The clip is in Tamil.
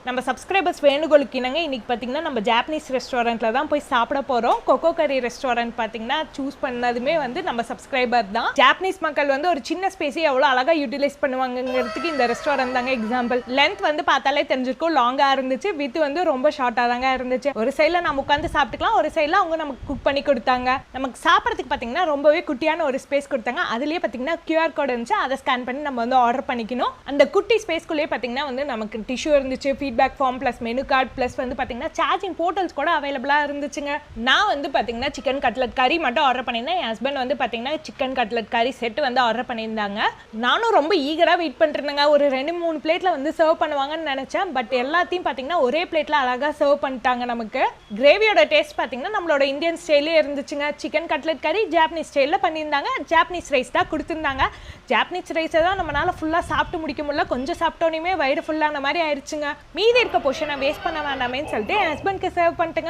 நம்ம சப்ஸ்கிரைபர்ஸ் வேண்டுகோளுக்கு இணங்க இன்னைக்கு பார்த்தீங்கன்னா நம்ம ஜாப்பனீஸ் ரெஸ்டாரண்ட்டில் தான் போய் சாப்பிட போகிறோம். கொக்கோ கரி ரெஸ்டாரண்ட் பார்த்தீங்கன்னா சூஸ் பண்ணதுமே வந்து நம்ம சப்ஸ்கிரைபர் தான். ஜாப்பனீஸ் மக்கள் வந்து ஒரு சின்ன ஸ்பேஸை எவ்வளோ அழகாக யூட்டிலைஸ் பண்ணுவாங்கிறதுக்கு இந்த ரெஸ்டாரண்ட் தாங்க எக்ஸாம்பிள். லென்த் வந்து பார்த்தாலே தெரிஞ்சிருக்கும், லாங்காக இருந்துச்சு, வித் வந்து ரொம்ப ஷார்ட்டாக தாங்க இருந்துச்சு. ஒரு சைடில் நம்ம உட்காந்து சாப்பிட்டுக்கலாம், ஒரு சைடில் அவங்க நமக்கு குக் பண்ணி கொடுத்தாங்க. நமக்கு சாப்பிட்றதுக்கு பார்த்தீங்கன்னா ரொம்பவே குட்டியான ஒரு ஸ்பேஸ் கொடுத்தாங்க. அதுலேயே பார்த்தீங்கன்னா QR கோட் இருந்துச்சு, அதை ஸ்கேன் பண்ணி நம்ம வந்து ஆர்டர் பண்ணிக்கணும். அந்த குட்டி ஸ்பேஸ்க்குள்ளேயே பார்த்தீங்கன்னா வந்து நமக்கு டிஷ்யூ இருந்துச்சு, feedback form plus menu card plus வந்து பார்த்தீங்கன்னா சார்ஜிங் போர்ட்டல்ஸ் கூட அவைலபிளாக இருந்துச்சுங்க. நான் வந்து பார்த்தீங்கன்னா சிக்கன் கட்லட் கறி மட்டும் ஆர்டர் பண்ணியிருந்தேன். என் ஹஸ்பண்ட் வந்து பார்த்தீங்கன்னா சிக்கன் கட்லட் கறி செட் வந்து ஆர்டர் பண்ணியிருந்தாங்க. நானும் ரொம்ப ஈகராக வெயிட் பண்ணிருந்தேங்க. ஒரு 2-3 பிளேட்டில் வந்து சர்வ் பண்ணுவாங்கன்னு நினச்சேன். பட் எல்லாத்தையும் பார்த்தீங்கன்னா ஒரே பிளேட்டில் அழகாக சர்வ் பண்ணிட்டாங்க. நமக்கு கிரேவியோட டேஸ்ட் பார்த்தீங்கன்னா நம்மளோட இந்தியன் ஸ்டைலே இருந்துச்சுங்க. சிக்கன் கட்லட் கறி ஜாப்பனீஸ் ஸ்டைலில் பண்ணியிருந்தாங்க. ஜாப்பனீஸ் ரைஸ் தான் கொடுத்துருந்தாங்க. ஜாப்பனீஸ் ரைஸை தான் நம்மளால ஃபுல்லாக சாப்பிட்டு முடிக்க முடியல. கொஞ்சம் சாப்பிட்டோன்னே வயிறு ஃபுல்லான மாதிரி ஆயிடுச்சுங்க. மீதி இருக்க போர்ஷனை வேஸ்ட் பண்ண வேண்டாமேன்னு சொல்லிட்டு என் ஹஸ்பண்ட்க்கு சர்வ் பண்ணிட்டுங்க.